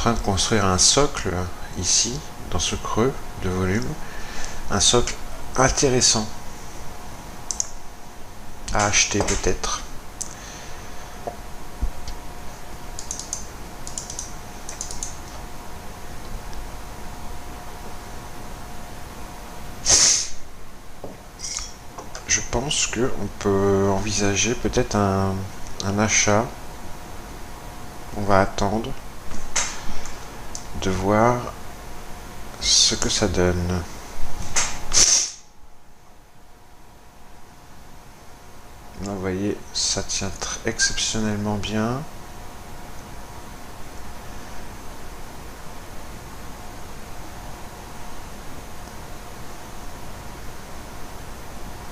train de construire un socle ici, dans ce creux de volume, un socle intéressant à acheter peut-être. Je pense qu'on peut envisager peut-être un achat. On va attendre de voir ce que ça donne. Là, vous voyez, ça tient exceptionnellement bien.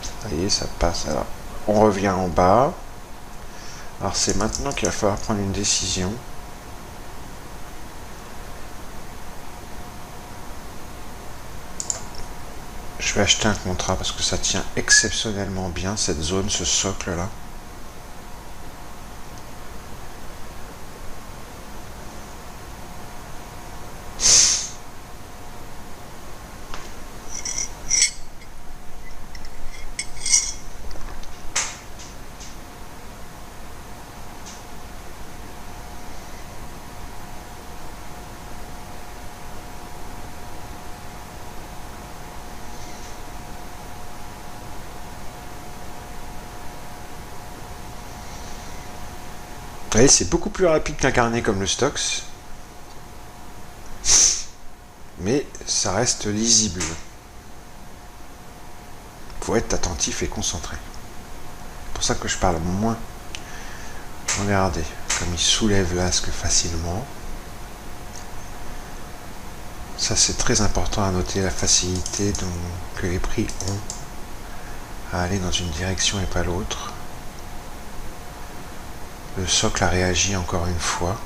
Vous voyez, ça passe. Alors, on revient en bas. Alors, c'est maintenant qu'il va falloir prendre une décision. Je vais acheter un contrat parce que ça tient exceptionnellement bien, cette zone, ce socle-là. Vous voyez, c'est beaucoup plus rapide qu'un carnet comme le Stoxx, mais ça reste lisible. Il faut être attentif et concentré. C'est pour ça que je parle moins. Regardez, comme il soulève l'asque facilement. Ça, c'est très important à noter, la facilité que les prix ont à aller dans une direction et pas l'autre. Le socle a réagi encore une fois.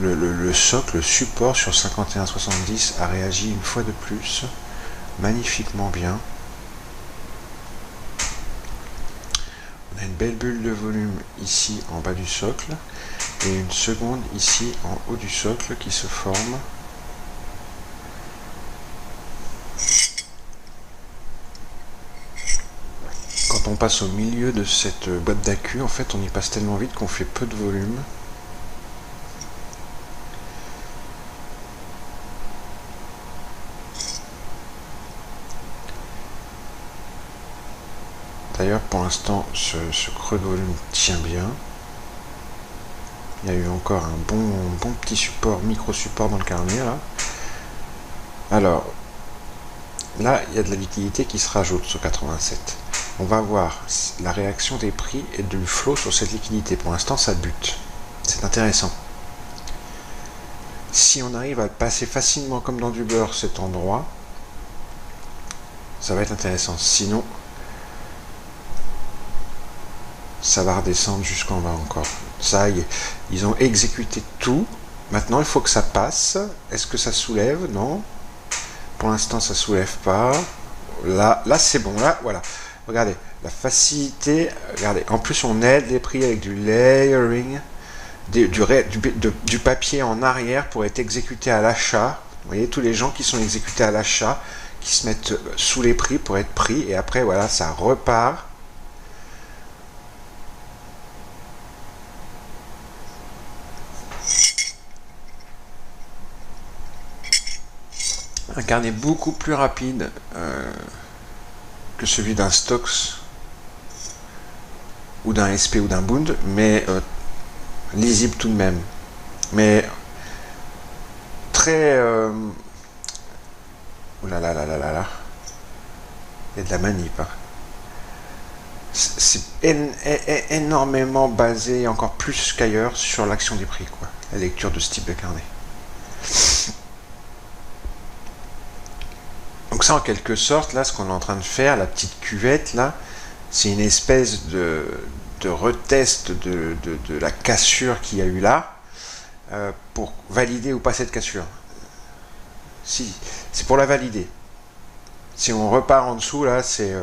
Le socle, le support sur 51,70 a réagi une fois de plus, magnifiquement bien. On a une belle bulle de volume ici en bas du socle et une seconde ici en haut du socle qui se forme. Quand on passe au milieu de cette boîte d'accu, en fait on y passe tellement vite qu'on fait peu de volume. D'ailleurs pour l'instant ce creux de volume tient bien. Il y a eu encore un bon petit support, micro-support dans le carnet là. Alors, là il y a de la liquidité qui se rajoute sur 87. On va voir la réaction des prix et du flow sur cette liquidité. Pour l'instant, ça bute. C'est intéressant. Si on arrive à passer facilement comme dans du beurre cet endroit, ça va être intéressant. Sinon, ça va redescendre jusqu'en bas encore. Ça y est, ils ont exécuté tout. Maintenant, il faut que ça passe. Est-ce que ça soulève? Non. Pour l'instant, ça soulève pas. Là c'est bon. Là, voilà. Regardez, la facilité, regardez, en plus on aide les prix avec du layering, du papier en arrière pour être exécuté à l'achat. Vous voyez, tous les gens qui sont exécutés à l'achat, qui se mettent sous les prix pour être pris, et après voilà, ça repart. Un carnet beaucoup plus rapide que celui d'un Stoxx ou d'un SP ou d'un Bund, mais lisible tout de même. Mais très... Oula là là là là là. Il y a de la manip. Hein. C'est énormément basé, encore plus qu'ailleurs, sur l'action des prix, quoi. La lecture de ce type de carnet. Donc ça, en quelque sorte, là, ce qu'on est en train de faire, la petite cuvette, là, c'est une espèce de retest de la cassure qu'il y a eu là, pour valider ou pas cette cassure. Si, c'est pour la valider. Si on repart en dessous, là, c'est...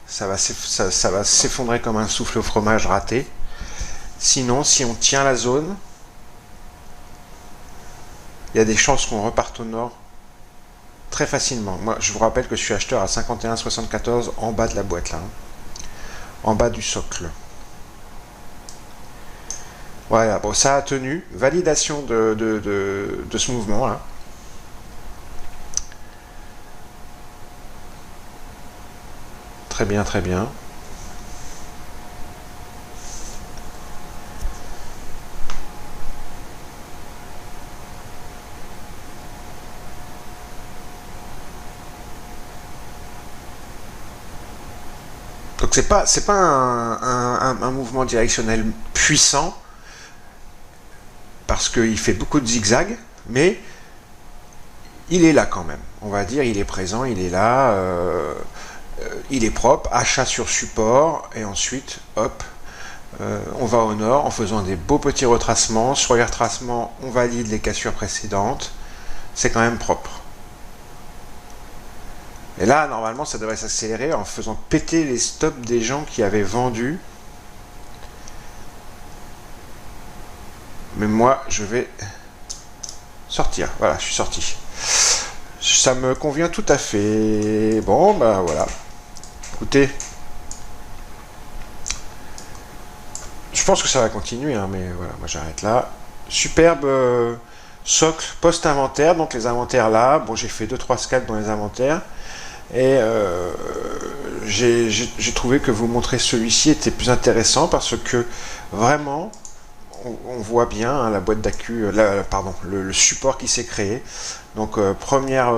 ça va s'effondrer comme un souffle au fromage raté. Sinon, si on tient la zone, il y a des chances qu'on reparte au nord très facilement. Moi, je vous rappelle que je suis acheteur à 51,74 en bas de la boîte là, en bas du socle. Voilà, bon, ça a tenu. Validation de ce mouvement là. Très bien, très bien. Donc c'est pas un mouvement directionnel puissant parce qu'il fait beaucoup de zigzags, mais il est là quand même. On va dire, il est présent, il est là, il est propre, achat sur support, et ensuite, hop, on va au nord en faisant des beaux petits retracements. Sur les retracements, on valide les cassures précédentes. C'est quand même propre. Et là, normalement, ça devrait s'accélérer en faisant péter les stops des gens qui avaient vendu. Mais moi, je vais sortir. Voilà, je suis sorti. Ça me convient tout à fait. Bon, ben voilà. Écoutez, je pense que ça va continuer, hein, mais voilà, moi j'arrête là. Superbe socle post-inventaire, donc les inventaires là. Bon, j'ai fait 2-3 scalps dans les inventaires. Et j'ai trouvé que vous montrer celui-ci était plus intéressant parce que vraiment, on voit bien hein, la boîte d'accu, pardon, le support qui s'est créé. Donc première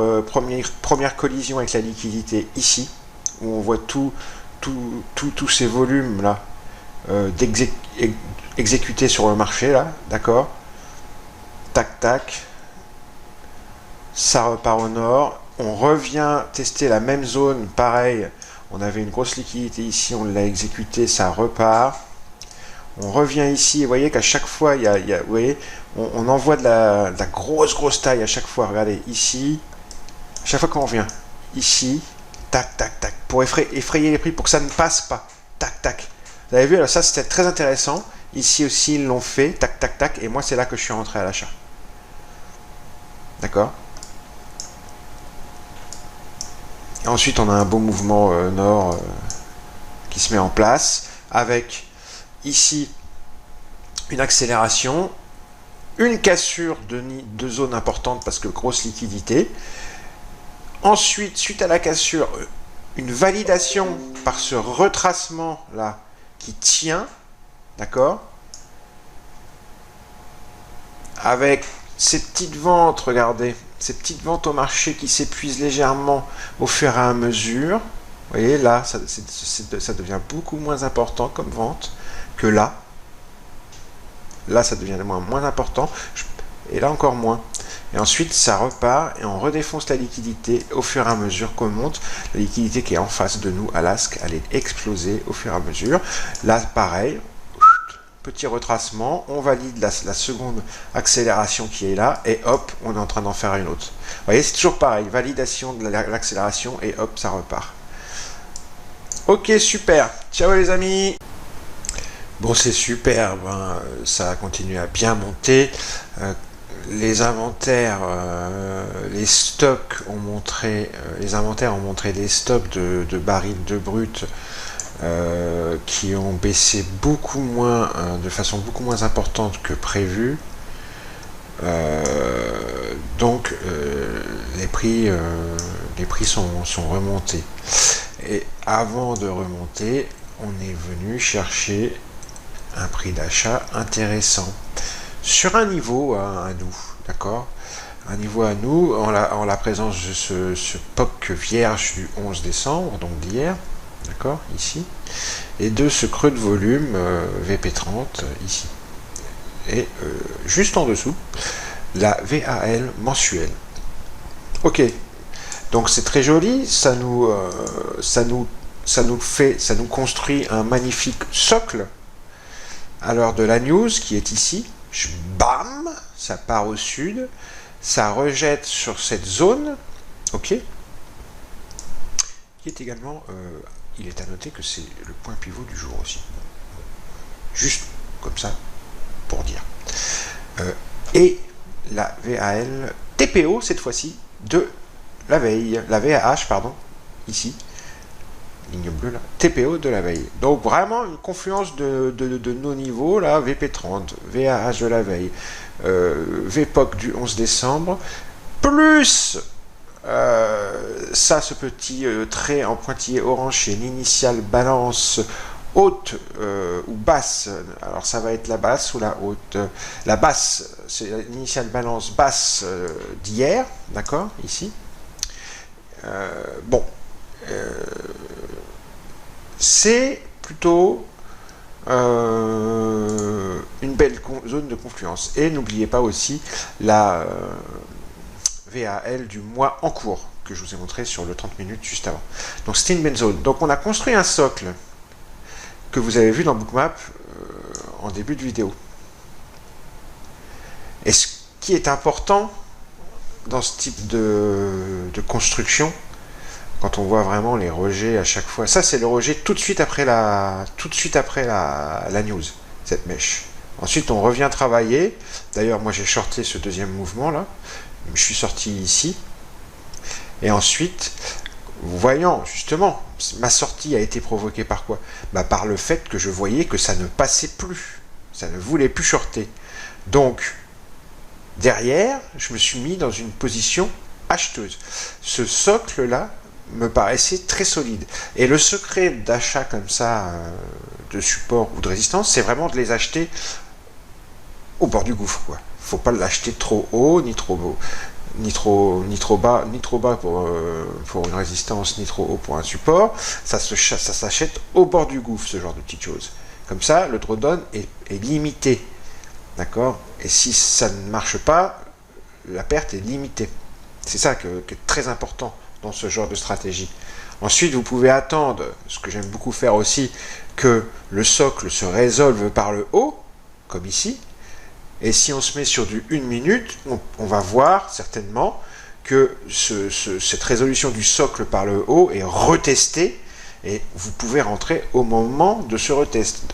collision avec la liquidité ici, où on voit tous ces volumes là exécutés sur le marché là, d'accord. Tac tac, ça repart au nord. On revient tester la même zone, pareil, on avait une grosse liquidité ici, on l'a exécuté, ça repart. On revient ici, et vous voyez qu'à chaque fois, vous voyez, on envoie de la grosse taille à chaque fois. Regardez, ici, à chaque fois qu'on revient, ici, tac, tac, tac, pour effrayer les prix, pour que ça ne passe pas. Tac, tac. Vous avez vu, alors ça, c'était très intéressant. Ici aussi, ils l'ont fait, tac, tac, tac, et moi, c'est là que je suis rentré à l'achat. D'accord ? Ensuite, on a un beau mouvement nord qui se met en place avec ici une accélération, une cassure de zone importante parce que grosse liquidité. Ensuite, suite à la cassure, une validation par ce retracement là qui tient, d'accord, avec ces petites ventes, regardez, ces petites ventes au marché qui s'épuisent légèrement au fur et à mesure. Vous voyez, là, ça devient beaucoup moins important comme vente que là. Là, ça devient moins important. Et là, encore moins. Et ensuite, ça repart et on redéfonce la liquidité au fur et à mesure qu'on monte. La liquidité qui est en face de nous à l'asque, elle est explosée au fur et à mesure. Là, pareil. Petit retracement, on valide la seconde accélération qui est là, et hop, on est en train d'en faire une autre. Vous voyez, c'est toujours pareil, validation de l'accélération, et hop, ça repart. Ok, super. Ciao les amis. Bon, c'est super, hein, ça a continué à bien monter. Les inventaires, les stocks ont montré, les inventaires ont montré des stocks de barils de brut qui ont baissé beaucoup moins, de façon beaucoup moins importante que prévu. Donc les prix sont remontés. Et avant de remonter, on est venu chercher un prix d'achat intéressant sur un niveau à nous, d'accord, un niveau à nous en la présence de ce POC vierge du 11 décembre, donc d'hier, d'accord, ici, et de ce creux de volume VP30 ici, et juste en dessous la VAL mensuelle. Ok, donc c'est très joli, ça nous construit un magnifique socle à l'heure de la news qui est ici. Bam, ça part au sud, ça rejette sur cette zone, ok, qui est également, il est à noter que c'est le point pivot du jour aussi. Juste comme ça, pour dire. Et la VAL TPO, cette fois-ci, de la veille, la VAH, pardon, ici, ligne bleue là, TPO de la veille. Donc vraiment une confluence de nos niveaux, là, VP30, VAH de la veille, VPOC du 11 décembre, plus ça, ce petit trait en pointillé orange, c'est l'initiale balance haute ou basse. Alors ça va être la basse ou la haute. La basse, c'est l'initiale balance basse d'hier, d'accord, ici. Bon, c'est plutôt une belle zone de confluence. Et n'oubliez pas aussi la VAL du mois en cours, que je vous ai montré sur le 30 minutes juste avant. Donc c'était une belle zone. Donc on a construit un socle que vous avez vu dans Bookmap en début de vidéo. Et ce qui est important dans ce type de construction, quand on voit vraiment les rejets à chaque fois, ça c'est le rejet tout de suite après la news, cette mèche. Ensuite on revient travailler. D'ailleurs moi j'ai shorté ce deuxième mouvement là, je suis sorti ici, et ensuite, voyant justement, ma sortie a été provoquée par quoi? Par le fait que je voyais que ça ne passait plus, ça ne voulait plus shorter. Donc derrière, je me suis mis dans une position acheteuse. Ce socle là me paraissait très solide, et le secret d'achat comme ça de support ou de résistance, c'est vraiment de les acheter au bord du gouffre, quoi. Faut pas l'acheter trop haut ni trop bas, ni trop bas pour une résistance, ni trop haut pour un support. Ça s'achète au bord du gouffre, ce genre de petites choses. Comme ça, le drawdown est limité, d'accord. Et si ça ne marche pas, la perte est limitée. C'est ça qui est très important dans ce genre de stratégie. Ensuite, vous pouvez attendre, ce que j'aime beaucoup faire aussi, que le socle se résolve par le haut, comme ici. Et si on se met sur du 1 minute, on va voir certainement que cette résolution du socle par le haut est retestée, et vous pouvez rentrer au moment de ce retest.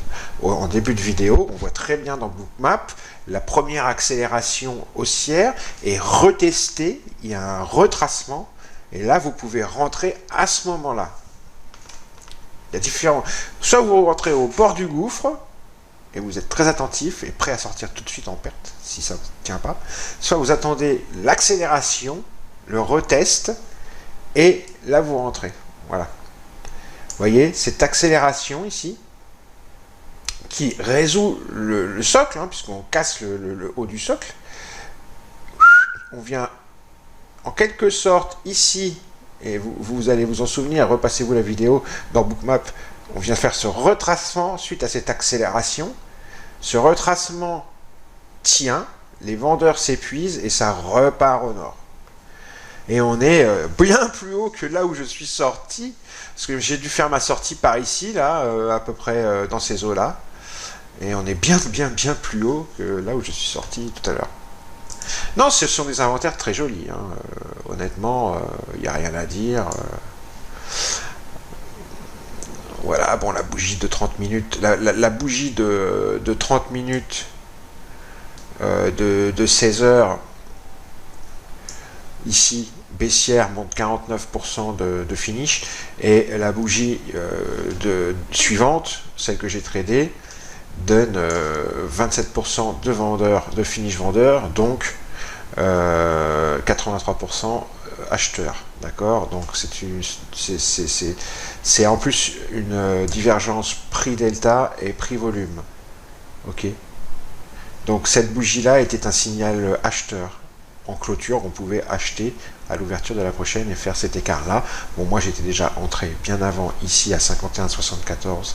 En début de vidéo, on voit très bien dans Bookmap, la première accélération haussière est retestée, il y a un retracement, et là vous pouvez rentrer à ce moment-là. Il y a différents... Soit vous rentrez au bord du gouffre, et vous êtes très attentif et prêt à sortir tout de suite en perte, si ça ne tient pas. Soit vous attendez l'accélération, le retest, et là vous rentrez. Voilà. Vous voyez, cette accélération ici, qui résout le socle, hein, puisqu'on casse le haut du socle, on vient en quelque sorte ici, et vous allez vous en souvenir, repassez-vous la vidéo dans Bookmap, on vient faire ce retracement suite à cette accélération. Ce retracement tient, les vendeurs s'épuisent et ça repart au nord. Et on est bien plus haut que là où je suis sorti, parce que j'ai dû faire ma sortie par ici, là, à peu près dans ces eaux-là. Et on est bien plus haut que là où je suis sorti tout à l'heure. Non, ce sont des inventaires très jolis, hein. Honnêtement, il n'y a rien à dire. Voilà, bon, la bougie de 30 minutes, la bougie de 30 minutes de 16 heures, ici, baissière monte 49% de finish, et la bougie suivante, celle que j'ai tradée, donne 27% de vendeurs, de finish vendeurs, donc 83% acheteurs, d'accord. Donc c'est en plus une divergence prix delta et prix volume, ok. Donc cette bougie là était un signal acheteur. En clôture, on pouvait acheter à l'ouverture de la prochaine et faire cet écart là. Bon, moi j'étais déjà entré bien avant ici à 51,74,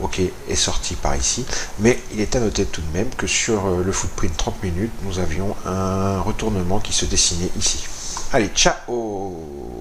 ok, et sorti par ici, mais il est à noter tout de même que sur le footprint 30 minutes, nous avions un retournement qui se dessinait ici. Allez, ciao!